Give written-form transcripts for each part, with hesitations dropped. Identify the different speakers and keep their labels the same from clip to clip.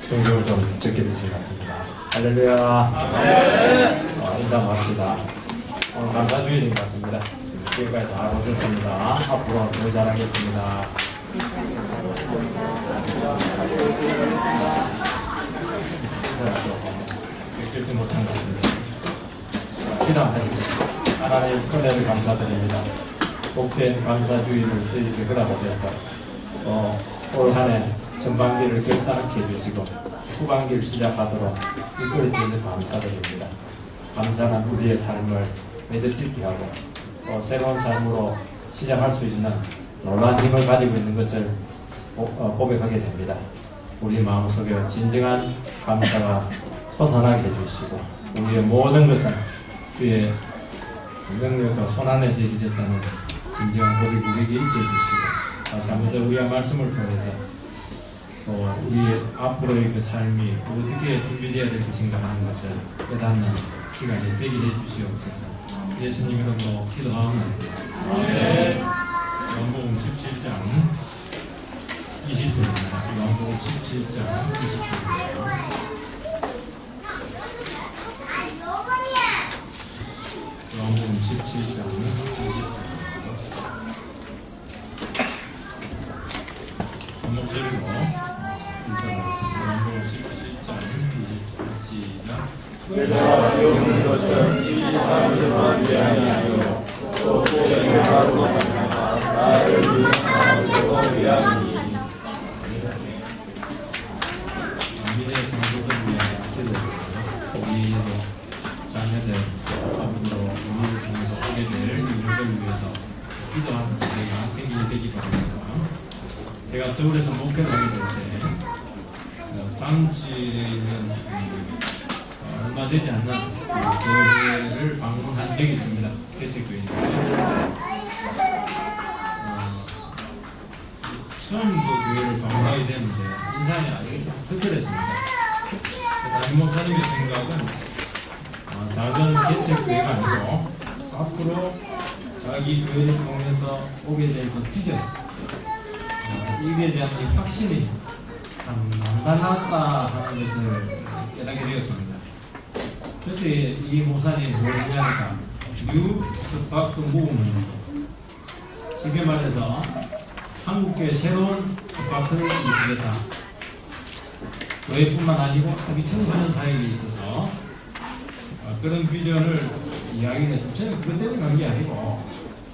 Speaker 1: 성경을 좀 적게 되신 것 같습니다. 할렐루야. 인사 마칩시다. 오늘 감사주일인 것 같습니다. 여기까지 잘 오셨습니다. 앞으로 더 잘하겠습니다. 읽지 못한 것 같습니다. 기도하겠습니다. 하나님 은혜를 감사드립니다. 복된 감사주의를 저희에게 허락하셔서 올 한 해 전반기를 결산케 해주시고 후반기를 시작하도록 이끌어 주셔서 감사드립니다. 감사는 우리의 삶을 매듭짓게 하고 또 새로운 삶으로 시작할 수 있는 놀라운 힘을 가지고 있는 것을 고백하게 됩니다. 우리 마음속에 진정한 감사가 솟아나게 해주시고 우리의 모든 것은 주의 능력과 손안에서 이루어졌다는 진정한 고백 우리에게 있게 해주시고 다시 한번 더 우리의 말씀을 통해서 우리의 앞으로의 그 삶이 어떻게 준비되어야 될 것인가 하는 것을 깨닫는 시간이 되게 해주시옵소서. 예수님 이름으로 기도하옵나이다. 요한복음 17장 20절입니다. 요한복음 17장 20절입니다. 요한복음 17장 20절 한 목소리로 읽어보겠습니다. 요한복음 17장 20절 시작.
Speaker 2: 내가 여기 것은 이 사람들만 위하여 아니요 또 보혜를 하고 나를 위한 사람들도 위하니.
Speaker 1: 미래의 성도들 위하여 기도드립니다. 우리도 자녀들 앞으로 우리를 통해서 오게 될 일을 위해서 기도하는 자세가 생기게 되기 바랍니다. 제가 서울에서 목회를 하게 될 때 장치에 있는 얼마 되지 않는 교회를 방문한 적이 있습니다. 개척교회인데 처음 그 교회를 방문하게 되는데 인상이 아주 특별했습니다. 담임 목사님의 생각은 작은 개척교회가 아니고 앞으로 자기 교회를 통해서 오게 될 그 비전 이에 대한 이 확신이 참 남달랐다 하는 것을 깨닫게 되었습니다. 그때 이 목사님이 뭘 했냐니까 뉴 스파크 무브먼트, 쉽게 말해서 한국교회 새로운 스파크를 일으키겠다. 교회뿐만 아니고 특히 청소년 사회에 있어서 그런 비전을 이야기를 했습니다. 저는 그것 때문에 간 게 아니고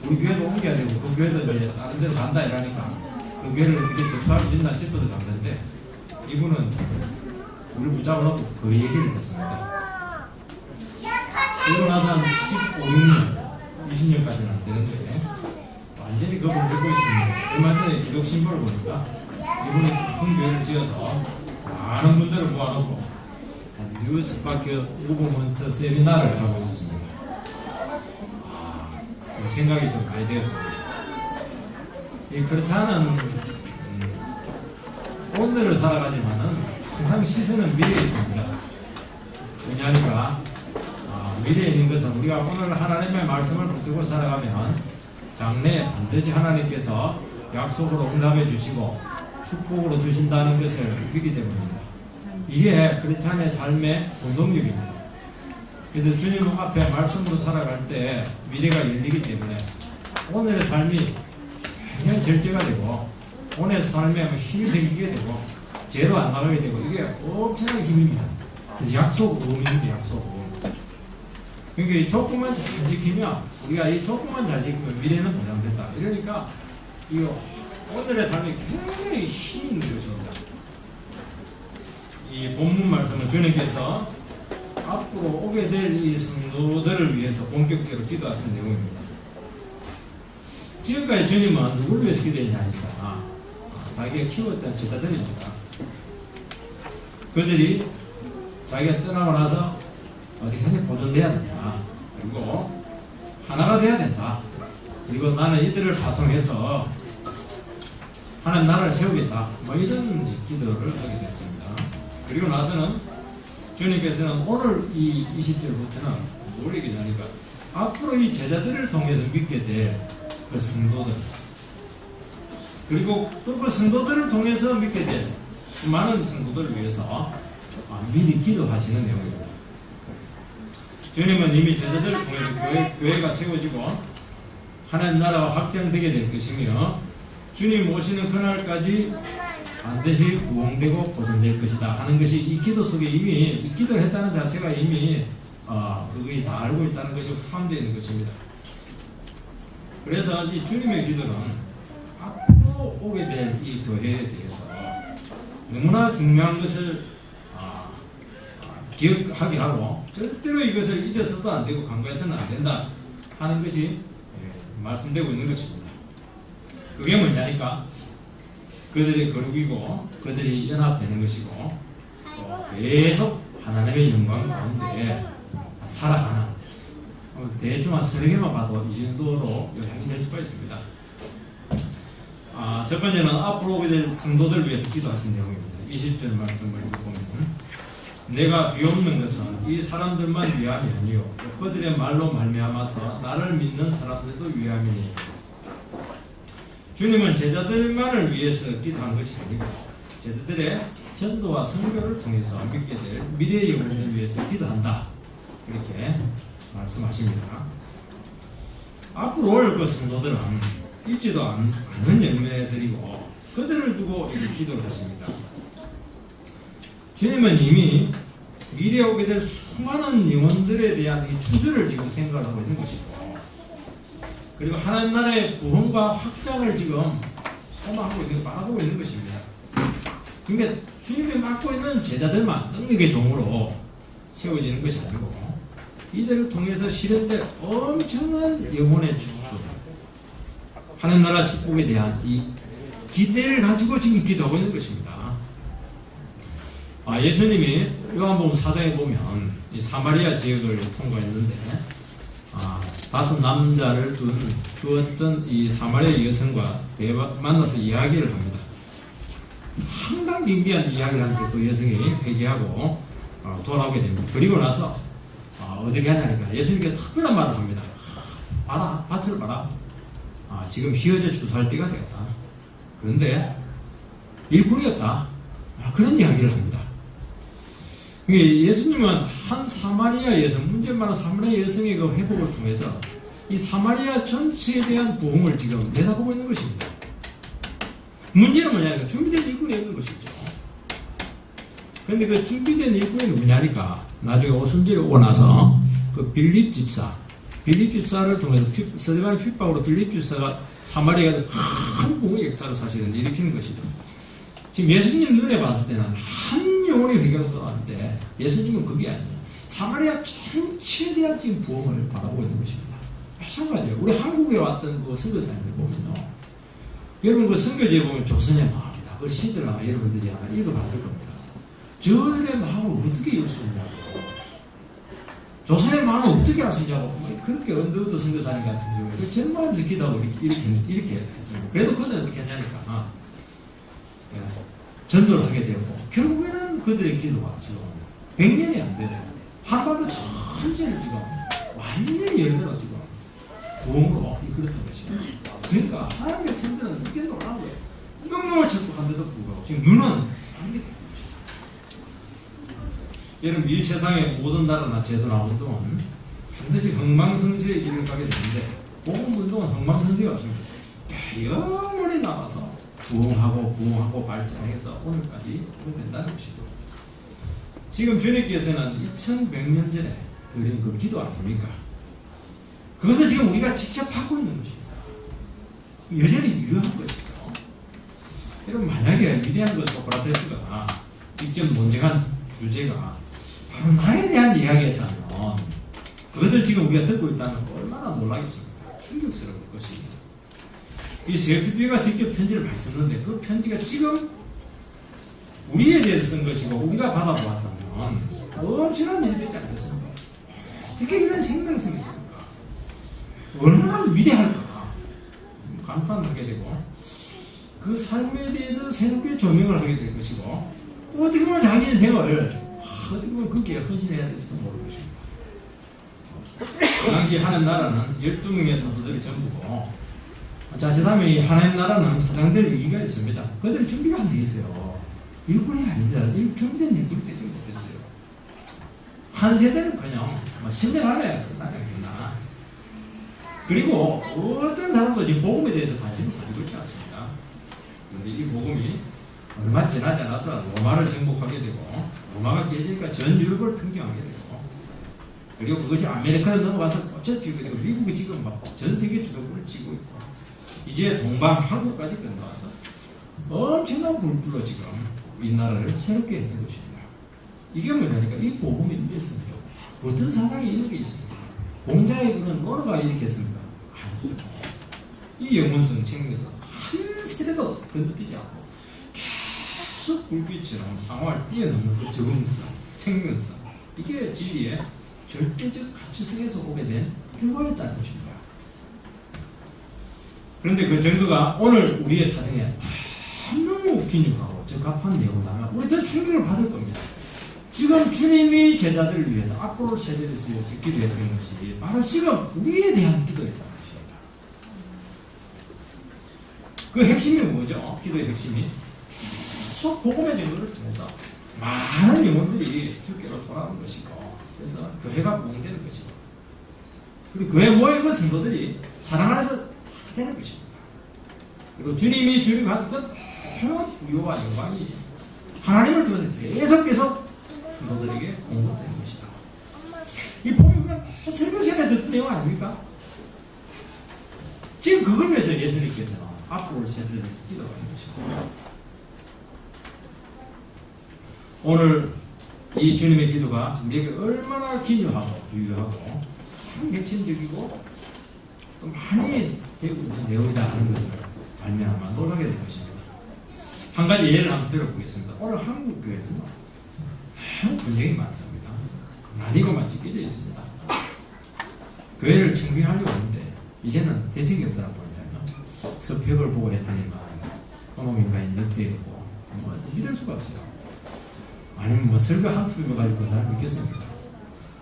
Speaker 1: 우리 교회도 옮겨야 되고 그 교회도 이제 다른 데로 간다 이러니까 그 교회를 어떻게 접수할 수 있나 싶어서 갔는데 이분은 우리 붙잡아놓고 그 얘기를 했습니다. 그러고 나서 한 15년, 20년까지는 안 되는데 완전히 그걸 듣고 있습니다. 얼마 전에 기독 신보를 보니까 이분이 큰 교회를 지어서 많은 분들을 모아놓고 뉴스파크 무브먼트 세미나를 하고 있었습니다. 좀 생각이 좀 많이 되었습니다. 그렇지 않은 오늘을 살아가지만은 항상 시선은 미래에 있습니다. 왜냐하니까 미래에 있는 것은 우리가 오늘 하나님의 말씀을 붙들고 살아가면 장래에 반드시 하나님께서 약속으로 응답해 주시고 축복으로 주신다는 것을 믿기 때문입니다. 이게 크리스찬의 삶의 원동력입니다. 그래서 주님 앞에 말씀으로 살아갈 때 미래가 열리기 때문에 오늘의 삶이 굉장히 절제가 되고 오늘의 삶에 힘이 생기게 되고 죄로 안 나가게 되고 이게 엄청나게 힘입니다. 그래서 약속 의미입니다. 약속 의미. 그러니까 이 조건만 잘 지키면 우리가 이 조건만 잘 지키면 미래는 보장된다. 이러니까 이 오늘의 삶이 굉장히 힘이 있는 것입니다. 이 본문 말씀은 주님께서 앞으로 오게 될 이 성도들을 위해서 본격적으로 기도하시는 내용입니다. 지금까지 주님은 누구를 위해서 기도했냐니까 자기가 키웠던 제자들입니다. 그들이 자기가 떠나고 나서 어떻게 하냐 보존돼야 된다. 그리고 하나가 돼야 된다. 그리고 나는 이들을 파송해서 하나님 나라를 세우겠다. 뭐 이런 기도를 하게 됐습니다. 그리고 나서는 주님께서는 오늘 이 20절부터는 뭘 얘기하니까 앞으로 이 제자들을 통해서 믿게 될 그 성도들 그리고 또 그 성도들을 통해서 믿게 될 많은 성도들을 위해서 미리 기도하시는 내용입니다. 주님은 이미 제자들을 통해서 교회가 세워지고 하나님 나라가 확장되게 될 것이며 주님 오시는 그날까지 반드시 부흥되고 보존될 것이다 하는 것이 이 기도 속에 이미 이 기도를 했다는 자체가 이미 그게 다 알고 있다는 것이 포함되어 있는 것입니다. 그래서 이 주님의 기도는 앞으로 오게 될 이 교회에 대해서 너무나 중요한 것을 기억하게 하고 절대로 이것을 잊어서도 안 되고 간과해서는 안 된다 하는 것이 말씀되고 있는 것입니다. 그게 뭐냐니까 그들이 거룩이고 그들이 연합되는 것이고 계속 하나님의 영광 가운데 살아가는 대충 한 서너 개만 봐도 이 정도로 요약이 될 수가 있습니다. 첫 번째는 앞으로 오게 될 성도들을 위해서 기도하신 내용입니다. 20절 말씀을 보면 내가 비옵는 것은 이 사람들만 위함이 아니요 그들의 말로 말미암아서 나를 믿는 사람들도 위함이니 주님은 제자들만을 위해서 기도한 것이 아니고 제자들의 전도와 선교를 통해서 믿게 될 미래의 영혼을 위해서 기도한다 이렇게 말씀하십니다. 앞으로 올 그 성도들은 있지도 않은 열매들이고 그들을 두고 이렇게 기도를 하십니다. 주님은 이미 미래에 오게 될 수많은 영혼들에 대한 이 추수를 지금 생각하고 있는 것이고 그리고 하나님 나라의 부흥과 확장을 지금 소망하고 있는, 바라보고 있는 것입니다. 그러니까 주님이 맡고 있는 제자들만 능력의 종으로 세워지는 것이 아니고 이들을 통해서 실현될 엄청난 영혼의 추수 하나님 나라 축복에 대한 이 기대를 가지고 지금 기도하고 있는 것입니다. 예수님이 요한복음 4장에 보면 이 사마리아 지역을 통과했는데 5 남자를 두었던 이 사마리아 여성과 만나서 이야기를 합니다. 상당히 신기한 이야기를 하면서 그 여성이 회개하고 돌아오게 됩니다. 그리고 나서 어떻게 하냐니까 예수님께 특별한 말을 합니다. 봐라, 밭을 봐라. 지금 휘어져 추수할 때가 되었다. 그런데 일꾼이 없다. 그런 이야기를 합니다. 예수님은 한 사마리아 여성, 문제 많은 사마리아 여성의 그 회복을 통해서 이 사마리아 전체에 대한 부흥을 지금 내다보고 있는 것입니다. 문제는 뭐냐니까 준비된 일꾼이 없는 것이죠. 그런데 그 준비된 일꾼이 누구냐니까 나중에 오순절에 오고 나서 그 빌립 집사를 통해서 스데반의 핍박으로 빌립 집사가 사마리아에서 큰 부흥의 역사를 사실은 일으키는 것이죠. 지금 예수님 눈에 봤을 때는 한 영혼의 회개가 나왔는데 예수님은 그게 아니에요. 사마리아 전체에 대한 지금 부흥을 바라보고 있는 것입니다. 마찬가지예요. 우리 한국에 왔던 그 선교사님들 보면요. 여러분 그 선교지에 보면 조선의 마음이다. 그 시들 아마 여러분들이 아마 읽어봤을 겁니다. 저들의 마음을 어떻게 열 수 있냐고. 조선의 마음을 어떻게 알 수 있냐고. 그렇게 언더우드 선교사님 같은 경우에 그 정말 기도하고 이렇게 했습니다. 그래도 그들은 어떻게 하냐니까. 전도를 하게 되고 결국에는 그들의 기도가 지금 100년이 안 돼서 한반도 전체를 지금 완전히 열매로 지금 부흥으로 이끌었던 것입니다. 그러니까 하나님의 백성들은 이게 놀라운 거예요. 명령을 체포한데도 불구하고 지금 눈은 안 되는 것입니다. 여러분 이 세상의 모든 나라나 제도나 운동은 반드시 흥망성쇠의 길을 가게 되는데 복음 운동은 흥망성쇠가 없습니다. 영원히 나가서 부흥하고 발전해서 오늘까지 된다는 것이죠. 지금 주님께서는 2100년 전에 드린 그 기도 아닙니까? 그것을 지금 우리가 직접 하고 있는 것입니다. 여전히 유효한 것이죠. 여러분 만약에 위대한 그 소크라테스가 직접 논쟁한 주제가 바로 나에 대한 이야기였다면 그것을 지금 우리가 듣고 있다면 얼마나 놀라겠습니까? 충격스러울 것입니다. 이 셰익스피어가 직접 편지를 많이 썼는데 그 편지가 지금 우리에 대해서 쓴 것이고 우리가 받아보았다면 엄청난 일이 되지 않겠습니까? 어떻게 이런 생명성이 있습니까? 얼마나 위대할까? 감탄하게 되고 그 삶에 대해서 새롭게 조명을 하게 될 것이고 어떻게 보면 자기 인생을 어떻게 보면 그렇게 헌신해야 될지도 모를 것입니다. 그 당시 하나님 나라는 12명의 사도들이 전부고 자칫하면 하나님 나라는 사장될 위기가 있습니다. 그들이 준비가 안 돼 있어요. 일꾼이 아닙니다. 준비된 일꾼이 되지 못했어요. 한 세대는 그냥 10년 안에 끝나겠구나. 그리고 어떤 사람도 이 복음에 대해서 관심을 가지고 있지 않습니다. 그런데 이 복음이 얼마 지나지 않아서 로마를 정복하게 되고, 로마가 깨지니까 전 유럽을 평정하게 되고, 그리고 그것이 아메리카로 넘어가서 꽂혀지게 되고, 미국이 지금 막 전 세계 주도권을 쥐고 있고, 이제 동방 한국까지 건너와서 엄청난 불길로 지금 이 나라를 새롭게 했던 것입니다. 이게 뭐냐니까 이 복음이 이랬습니다. 어떤 사상이 이런 게 있습니다. 공자의 글은 어느가 일으켰습니다. 아니죠. 이 영혼성 책에서 한 세대도 건너뛰지 않고 계속 불빛처럼 상황을 뛰어넘는 그 적응성, 생명성, 이게 진리의 절대적 가치성에서 오게 된 결과였다는 것입니다. 그런데 그 증거가 오늘 우리의 사정에 너무 기념하고 적합한 내용이라면 우리도 충격을 받을 겁니다. 지금 주님이 제자들을 위해서, 앞으로 세대를 위해서 기도했던 것이 바로 지금 우리에 대한 기도였다는 것입니다. 그 핵심이 뭐죠? 기도의 핵심이 계속 복음의 증거를 통해서 많은 영혼들이 주께로 돌아오는 것이고, 그래서 교회가 부흥되는 것이고, 그리고 교회 모여있는 성도들이 사랑 안에서 되는 것입니다. 그리고 주님이 주리고 한 그 다양한 부요와 영광이 하나님을 통해서 계속 성도들에게 공급되는 것이다. 이 보면 설교 시간에 듣던 내용 아닙니까? 지금 그걸 위해서 예수님께서는 앞으로 올 세대를 위해서 기도하는 것입니다. 오늘 이 주님의 기도가 우리에게 얼마나 기묘하고 유효하고 참 핵심적이고 또 많이 배우고 있는 내용이다 하는 것을 알면 아마 놀라게 될 것입니다. 한 가지 예를 한번 들어보겠습니다. 오늘 한국 교회는 너무 분쟁이 많습니다. 나뉘고만 찢겨져 있습니다. 교회를 청빙하려고 하는데 이제는 대책이 없더라 보니까요. 서평을 보고 했더니만 어머님과의 늑대였고 믿을 수가 없어요. 아니면 설교 한 투비만 가지고 그 사람 믿겠습니까?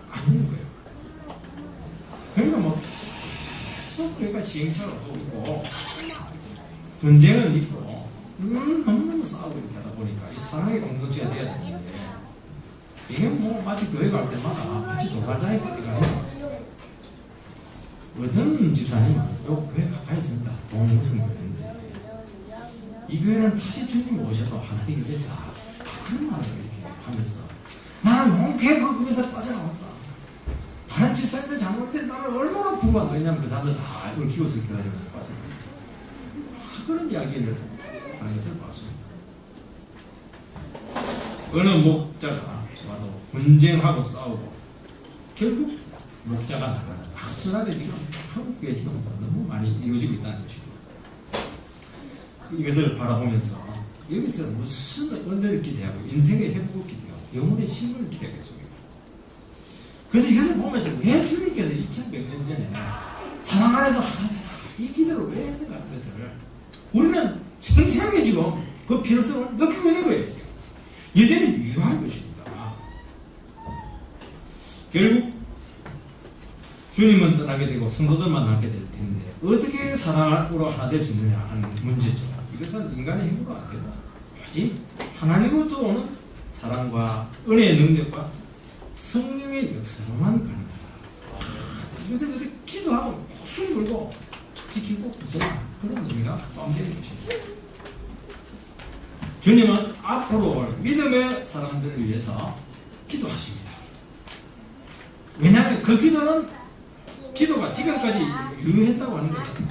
Speaker 1: 아닌 거예요. 그러니까 계속 교회가 시행착오가 있고 분쟁은 있고 너무너무 싸우고 이렇게 하다 보니까 이 사랑의 공동체가 돼야 되는데, 이게 마치 교회 갈 때마다 마치 도살장에 가니까 어떤 집사님은 요 교회 가까이 있습니다. 동무성 교회인데 이 교회는 다시 주님 오셔도 한때이 됐다. 그런 말을 이렇게 하면서 나는 용케 그 교회에서 빠져나왔다. 다른 집사님들 장로들 나는 얼마나 부러워한다. 왜냐하면 그 사람들 다 얽히고 설켜가지고 빠져나왔다. 그런 이야기를 하는 것을 봤습니다. 어느 목자가 와도 분쟁하고 싸우고 결국 목자가 나가는 악순환에 지금 한국교회 지금 너무 많이 이루어지고 있다는 것입니다. 이것을 바라보면서 여기서 무슨 은혜를 기대하고 인생의 회복을 기대하고 영혼의 힘을 기대하겠습니까? 그래서 이것을 보면서 왜 주님께서 2100년 전에 사랑 안에서 이 기도를 왜 했는가 하는 것을 우리는 생생하게 지금 그 필요성을 느끼고 있는 거예요. 여전히 유효한 것입니다. 결국 주님은 떠나게 되고 성도들만 남게 될 텐데 어떻게 사랑으로 하나 될 수 있느냐 하는 문제죠. 이것은 인간의 힘으로 안 되고 오직 하나님으로부터 오는 사랑과 은혜의 능력과 성령의 역사로만 가능하다. 이것을 그렇게 기도하고 목숨 걸고 지키고 붙잡는 그런 의미가 포함되는 것입니다. 주님은 앞으로 올 믿음의 사람들을 위해서 기도하십니다. 왜냐하면 그 기도가 지금까지 유효했다고 하는 것은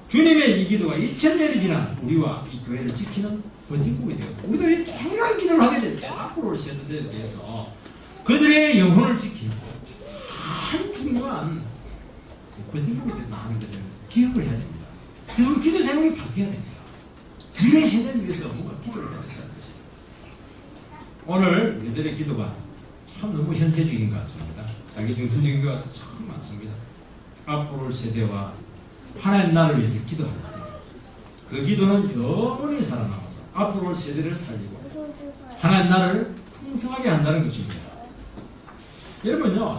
Speaker 1: 주님의 이 기도가 2000년이 지난 우리와 이 교회를 지키는 버팀목이 되었고, 우리도 이 동일한 기도를 하게 될 때 앞으로 올 세대들에 대해서 그들의 영혼을 지키고 참 중요한 버팀목이 된다 하는 것을 기억을 해야 됩니다. 그래서 우리 기도 제목이 바뀌어야 됩니다. 미래 세대를 위해서 뭔가 기도를 해야 된다는 것입니다. 오늘 우리들의 기도가 참 너무 현세적인 것 같습니다. 자기 중심적인 것 같아 참 많습니다. 앞으로 올 세대와 하나님 나라를 위해서 기도합니다. 그 기도는 영원히 살아남아서 앞으로 올 세대를 살리고 하나님 나라를 풍성하게 한다는 것입니다. 여러분요,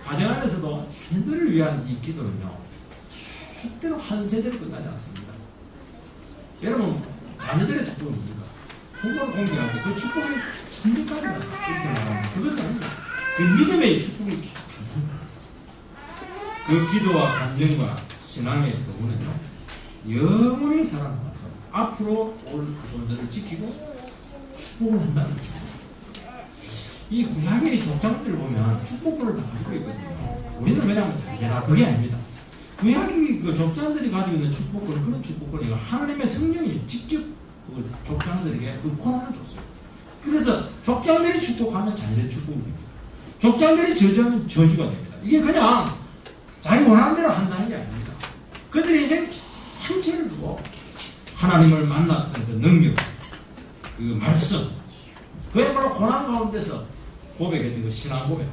Speaker 1: 가정 안에서도 자녀들을 위한 이 기도는요, 절대로 한 세대로 끝나지 않습니다. 여러분, 자녀들의 축복은 뭡니까? 부모를 공경할 때 그 축복이 천국까지 간다 이렇게 말합니다. 그것은 그 믿음의 축복이 계속한다. 그 기도와 간증과 신앙의 교훈은요 영원히 살아남아서 앞으로 올 후손들을 지키고 축복을 한다는 것입니다. 이 구약의 족장들을 보면 축복권을 다 가지고 있거든요. 우리는 왜냐하면 자기나 그게 아닙니다. 구약의 그 족장들이 가지고 있는 축복권은 그런 축복권이 하나님의 성령이 직접 그 족장들에게 그 권한을 줬어요. 그래서 족장들이 축복하면 자기들의 축복이 됩니다. 족장들이 저주하면 저주가 됩니다. 이게 그냥 자기 원하는 대로 한다는 게 아닙니다. 그들의 인생 전체를 두고 하나님을 만났던 그 능력, 그 말씀, 그야말로 고난 가운데서 고백했던 그 신앙 고백,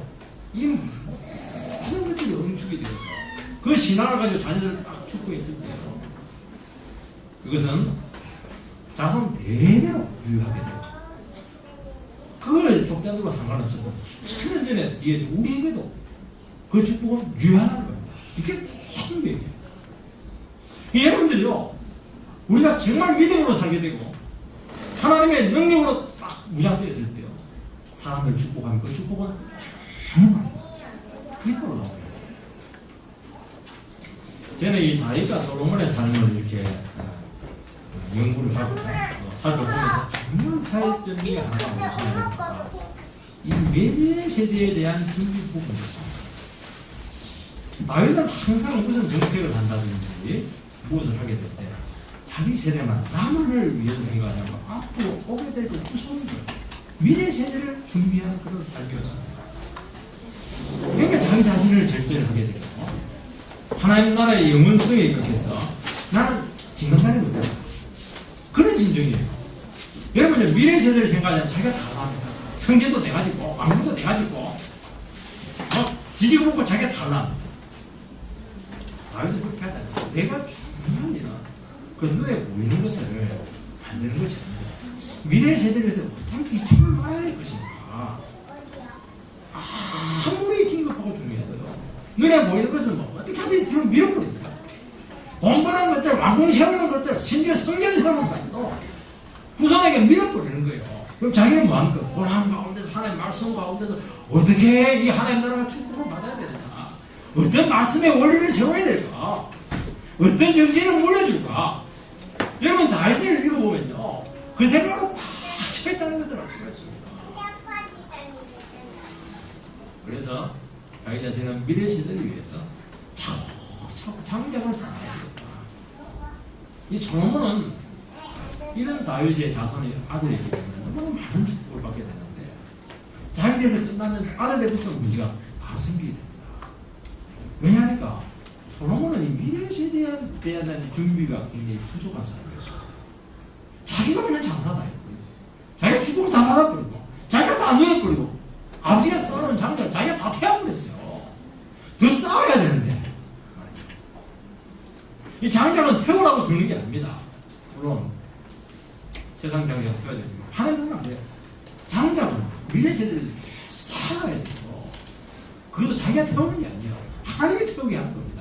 Speaker 1: 이 모든 것들이 응축이 되어서 그 신앙을 가지고 자녀들을 딱 축복했을 때요, 그것은 자손 대대로 유효하게 돼요. 그걸 족장들과 상관없어도 수천 년 전에 뒤에 우리에게도 그 축복은 유효하다는 겁니다. 이게 큰 얘기예요. 여러분들요, 우리가 정말 믿음으로 살게 되고 하나님의 능력으로 딱 무장되었을 때요, 사람을 축복하면 그 축복은 행합니다. 그게 바로 나옵니다. 저는 이 다윗과 솔로몬의 삶을 이렇게 연구를 하고 살펴보면서 중요한 차이점이 하나가 무엇이냐면 이 미래 세대에 대한 준비 부분이었습니다. 다윗은 항상 무슨 정책을 한다든지 무엇을 하게 될 때 자기 세대만 나만을 위해서 생각하냐면 앞으로 오게 될 그 후손들 미래 세대를 준비하는 그런 삶이었습니다. 그러니까 자기 자신을 절제를 하게 되고 하나님 나라의 영원성에 입각해서 나는 징검다리 못한다 그런 진정이에요. 여러분 미래 세대를 생각하면 자기가 다 합니다. 성전도 내가 짓고 왕궁도 내가 짓고 지지고 먹고 자기가 달라. 다윗은 그렇게 하지 않아요. 내가 중요한 일은 그 눈에 보이는 것을 만드는 것이 아닙니다. 미래 세대에서 어떤 기초를 놔야 될 것인가. 아무리 긴급하고 중요해도요, 눈에 보이는 것은 뭐 어떻게 하든지 뒤로 밀어버립니다. 공부하는 것들, 왕궁 세우는 것들, 심지어 성전 세우는 것도 후손에게 밀어버리는 거예요. 그럼 자기는 뭐합니까? 고난 가운데서 하나님의 말씀 가운데서 어떻게 이 하나님 나라가 축복을 받아야 되느냐, 어떤 말씀의 원리를 세워야 될까, 어떤 정신을 물려줄까. 여러분 다윗을 읽어보면요 그 생각으로 꽉 차있다는 것을 알 수가 있습니다. 그래서 자기 자신은 미래 세대를 위해서 차곡차곡 장작을 쌓아야 되겠다. 이 솔로몬은 이런 다윗의 자손의 아들이기 때문에 너무 많은 축복을 받게 되는데 자기 대에서 끝나면서 아들 때부터 문제가 바로 생기게 됩니다. 왜냐하니까 솔로몬은 이 미래 세대에 대한 준비가 굉장히 부족한 사람이었어요. 자기가 그냥 장사다 했고요. 자기가 축복을 다 받아버리고 자기가 다 누워버리고 아버지가 쌓아놓은 장작을 자기가 다 태워버렸어요. 더 쌓아야 되는데 이 장작은 태우라고 주는 게 아닙니다. 물론 세상 장작은 태워야 되지만 하나님은 안 돼요. 장작은 미래 세대를 쌓아야 되고 그것도 자기가 태우는 게 아니에요. 하나님이 태우게 하는 겁니다.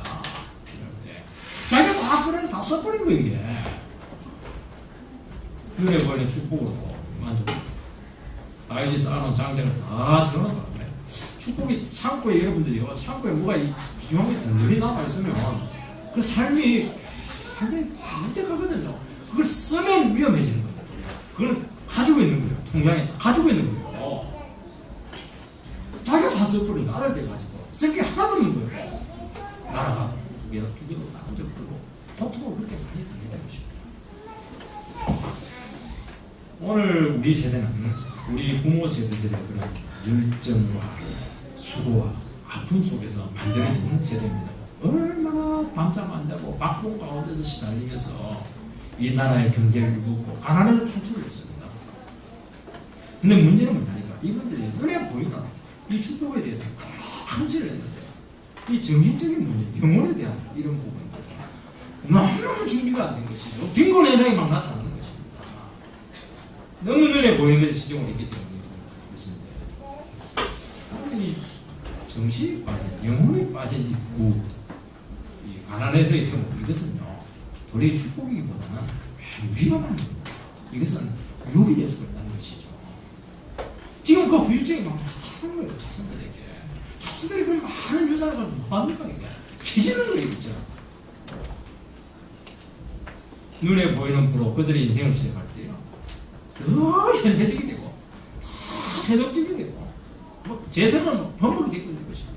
Speaker 1: 자기가 다 그래서 다 써버린 거예요. 이게 눈에 보이는 축복으로 만족. 다윗이 쌓아놓은 장작을 다 태우는 거예요. 축복이 창고에 여러분들이요, 창고에 뭐가 귀중한 게 든든히 남아있으면 그 삶이 굉장히 무색하거든요. 그걸 쓰면 위험해지는 거예요. 그걸 가지고 있는 거예요. 통장에 가지고 있는 거예요. 자기가 다 써버린 거 아들 돼가지고 쓸 게 하나도 없는 거예요. 나라가 두 개도 나온 적 없고 고통을 그렇게 많이 당했던 것입니다. 오늘 우리 세대는 우리 부모 세대들의 그런 열정과 수고와 아픔 속에서 만들어지는 세대입니다. 얼마나 밤잠 안 자고 박봉 가운데서 시달리면서 이 나라의 경제를 이루고 가난에서 탈출을 했습니다. 근데 문제는 뭐냐니까 이분들이 눈에 보이는 이 축복에 대해서 감시를 했는데 이 정신적인 문제, 영혼에 대한 이런 부분에 대해서 너무너무 준비가 안 된 것이죠. 빈곤 현상이 막 나타나는 것입니다. 너무 눈에 보이는 것이 지정을 했기 때문에 그것인데 이 정신이 빠진, 영혼이 빠진 이 구, 이 가난에서의 경우 이것은요 도리의 축복이기보다는 위험한 겁니다. 이것은 유혹이 될 수가 있다는 것이죠. 지금 그 후유증이 막 나타나는 거예요. 자손들에게. 자손들이 그 많은 유산을 가지고 뭐합니까? 이게 뒤지는 거예요. 그죠? 눈에 보이는 부로 그들의 인생을 시작할 때요. 더 현세적이 되고 더 세속적이 되고 뭐 재산은 범벅이 되고 있는 것입니다.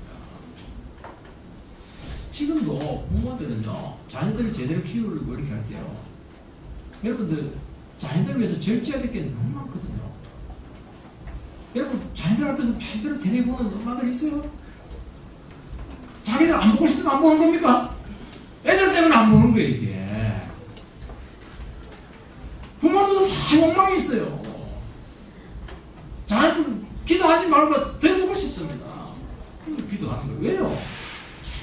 Speaker 1: 지금도 부모들은요. 자녀들을 제대로 키우려고 이렇게 할 때요. 여러분들 자녀들을 위해서 절제해야 될 게 너무 많거든요. 여러분 자녀들 앞에서 말대로 데려보는 엄마들 있어요? 자기들 안 보고 싶어도 안 보는 겁니까? 애들 때문에 안 보는 거예요 이게. 부모들도 다 욕망이 있어요. 자녀들 기도하지 말고 데려보고 싶습니다. 기도하는 거예요. 왜요?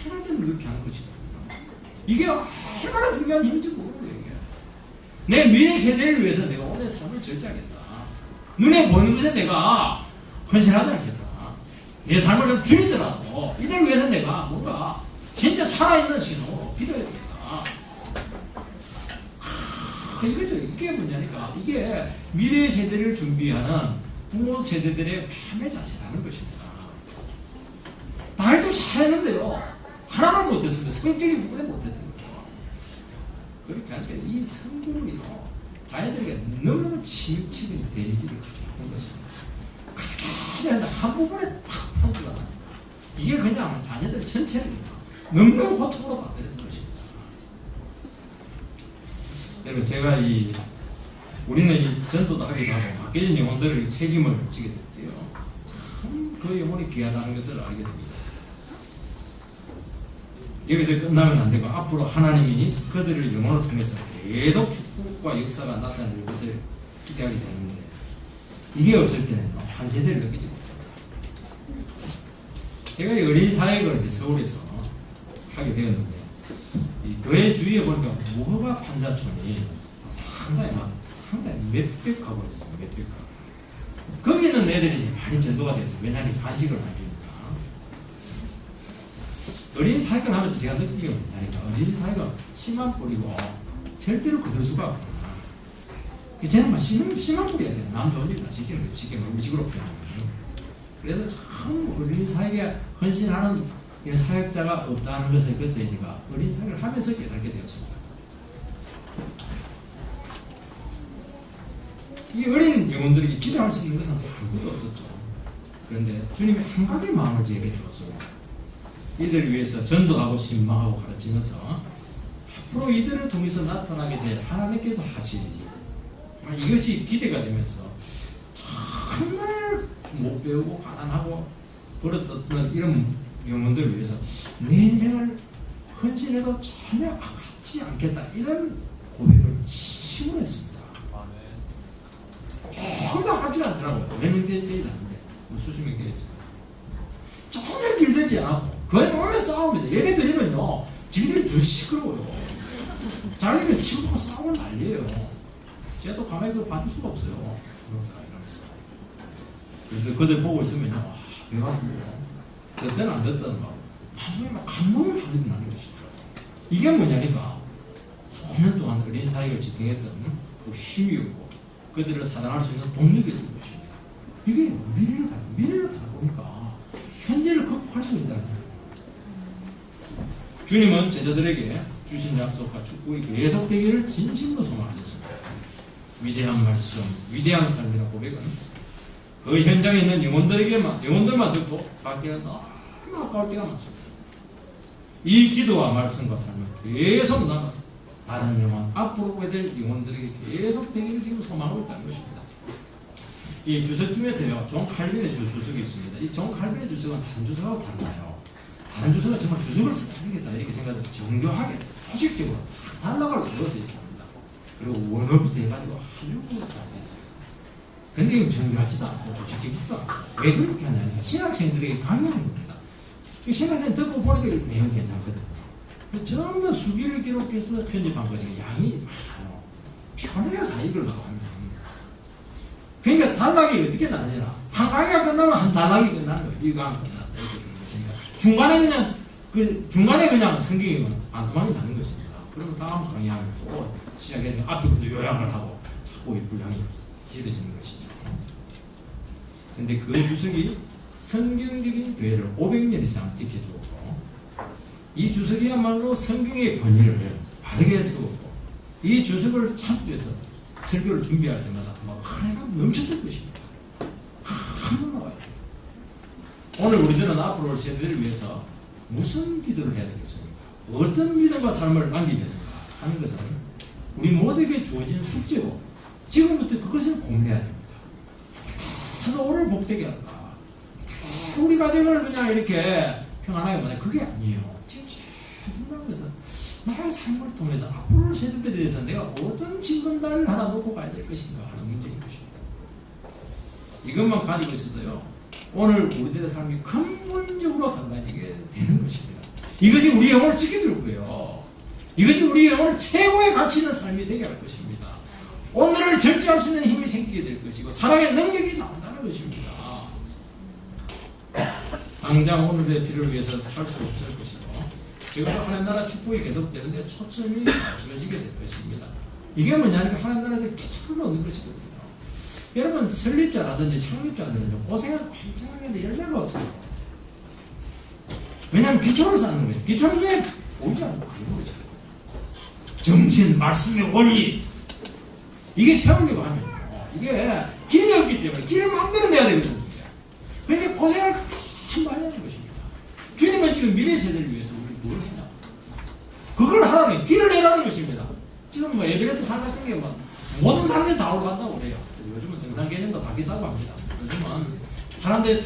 Speaker 1: 자녀들은 그렇게 하는 것이거든요. 이게 얼마나 중요한 힘인지 모르는 거예요. 이게. 내 미래 세대를 위해서 내가 오늘 삶을 절제하겠다. 눈에 보이는 것에 내가 헌신하지 않겠다. 내 삶을 좀 줄이더라도 이들 위해서 내가 뭔가 진짜 살아있는 신호 기도해야겠다. 이거죠. 이게 문제니까 이게 미래 세대를 준비하는 부모 세대들의 마음의 자세라는 것입니다. 말도 잘했는데요. 하나는 못했습니다. 성질이 누구나 못했던 거죠. 그렇게 하니까 이 성공이요. 자녀들에게 너무너무 치명적인 데미지를 가져왔던 것입니다. 그렇게 한 부분에 탁 터져가 이게 그냥 자녀들 전체를 너무너무 고통으로 만드는 것입니다. 여러분 제가 우리는 이 전도도 하기도 하고 바뀌어진 영혼들의 책임을 지게 됐대요. 참 그 영혼이 귀하다는 것을 알게 됩니다. 여기서 끝나면 안 되고 앞으로 하나님이 그들을 영혼을 통해서 계속 축복과 역사가 나타나는 것을 기대하게 되는데 이게 없을 때는 한 세대를 느끼지 못합니다. 제가 이 어린 사역을 서울에서 하게 되었는데 이 교회 주위에 보니까 무허가 판자촌이 상당히 몇백 가고 있어요. 몇백 가고. 거기 있는 애들이 많이 전도가 돼서 왜냐하면 간식을 많이 주니까. 어린 사역을 하면서 제가 느낀 게 뭐냐니까 어린 사역은 씨만 뿌리고 절대로 거둘 수가 없구나. 쟤는 막 씨만 뿌려야 돼요. 남 좋은 일 다 시키는 거예요. 쉽게 우직으로 표현하면. 그래서 참 어린 사역에 헌신하는 사역자가 없다는 것을 그때 제가 어린 사역을 하면서 깨닫게 되었습니다. 이 어린 영혼들에게 기도할 수 있는 것은 아무것도 없었죠. 그런데 주님이 한 가지 마음을 제게 주었어요. 이들을 위해서 전도하고 신망하고 가르치면서 앞으로 이들을 통해서 나타나게 될 하나님께서 하시니 이것이 기대가 되면서 정말 못 배우고 가난하고 버릇없는 이런 영혼들을 위해서 내 인생을 헌신해도 전혀 아깝지 않겠다 이런 고백을 시원했습니다. 전혀 아깝지 않더라고요. 몇 명 되지 않는데 수십 명 되겠죠. 전혀 길들지 않고 거의 오래 싸웁니다. 예배 드리면요 지들이 더 시끄러워요. 자기들 치고 싸우고 난리예요. 제가 또 가만히 그걸 봐줄 수가 없어요. 그런데 그들 보고 있으면요 배가 아프고 듣든 안 듣든 막 마음속에 막 감동을 받게 나는 것이죠. 이게 뭐냐니까 수년 동안 어린 사역을 지탱했던 그 힘이었고 그들을 사랑할 수 있는 동력이 된 것입니다. 이게 미래를 바라보니까 현재를 극복할 수 있다는 거예요. 주님은 제자들에게 주신 약속과 축복이 계속되기를 진심으로 소망하셨습니다. 위대한 말씀, 위대한 삶이라는 고백은 그 현장에 있는 영혼들만 듣고 받기는 너무 아까울 때가 많습니다. 이 기도와 말씀과 삶은 계속 남아서 다른 영혼, 앞으로 오게 될 영혼들에게 계속 되기를 지금 소망하고 있다는 것입니다. 이 주석 중에서요, 존 칼빈의 주석이 있습니다. 이 존 칼빈의 주석은 다른 주석하고 달라요. 다른 주석은 정말 주석을 써야겠다 이렇게 생각해서 정교하게, 조직적으로 단락을 넣어서 이렇게 합니다. 그리고 원어부터 해가지고 한국으로 잘 됐어요. 근데 이거 정교하지도 않고 조직적이지도 않고 왜 그렇게 하냐니까 신학생들에게 강요하는 겁니다. 신학생 듣고 보니까 이 내용이 괜찮거든요. 전부 다 수기를 기록해서 편집한 것이 양이 많아요. 편해야 다 읽으려고 합니다. 그러니까 단락이 어떻게 나느냐. 한 강의가 끝나면 한 단락이 끝나는 거예요. 이 강의가 끝났다. 이렇게 되는 것입니다. 중간에 그냥 성경이 반토막이 나는 것입니다. 그러면 다음 강의하면 또 시작해서 앞에부터 요약을 하고 자꾸 이 분량이 이루어지는 것이죠. 근데 그 주석이 성경적인 교회를 500년 이상 지켜주었고, 이 주석이야말로 성경의 권위를 바르게 세웠고, 이 주석을 참조해서 설교를 준비할 때마다 막 하나가 넘쳐질 것입니다. 한번 나와요. 오늘 우리들은 앞으로 올 세대를 위해서 무슨 기도를 해야 되겠습니까? 어떤 믿음과 삶을 남기게 되는가 하는 것은 우리 모두에게 주어진 숙제고, 지금부터 그것을 고민해야 됩니다. 저도 오늘 복되게 할까? 우리 가정을 그냥 이렇게 평안하게 만나, 그게 아니에요. 지금 제일 중요한 것은 나의 삶을 통해서 앞으로 세대들에 대해서 내가 어떤 직분단을 하나 놓고 가야 될 것인가 하는 문제인 것입니다. 이것만 가지고 있어도요, 오늘 우리들의 삶이 근본적으로 달라지게 되는 것입니다. 이것이 우리 영혼을 지켜줄 거예요. 이것이 우리 영혼을 최고의 가치 있는 삶이 되게 할 것입니다. 오늘을 절제할 수 있는 힘이 생기게 될 것이고, 사랑의 능력이 나온다는 것입니다. 당장 오늘의 필요를 위해서 살 수 없을 것이고, 지금 하나님 나라 축복이 계속되는데 초점이 맞춰지게 될 것입니다. 이게 뭐냐면 하나님 나라에서 기초를 얻는 것이거든요. 여러분, 설립자라든지 창립자들은 고생을 굉장하게 열매가 없어요. 왜냐하면 기초를 쌓는 거예요. 기초는 왜 보이지 않고 안 보이죠. 정신, 말씀의 원리, 이게 세우려고 하면 이게 길이 없기 때문에 길을 만들어내야 되거든요. 그러니까 고생을 참 많이 하는 것입니다. 주님은 지금 미래 세대를 위해서 우리 무엇을 하냐? 그걸 하라는, 길을 내라는 것입니다. 지금 뭐 에베레스트 산 같은 게 뭐 모든 사람들이 다 올라간다고 그래요. 요즘은 정상 개념도 바뀌었다고 합니다. 요즘은 사람들이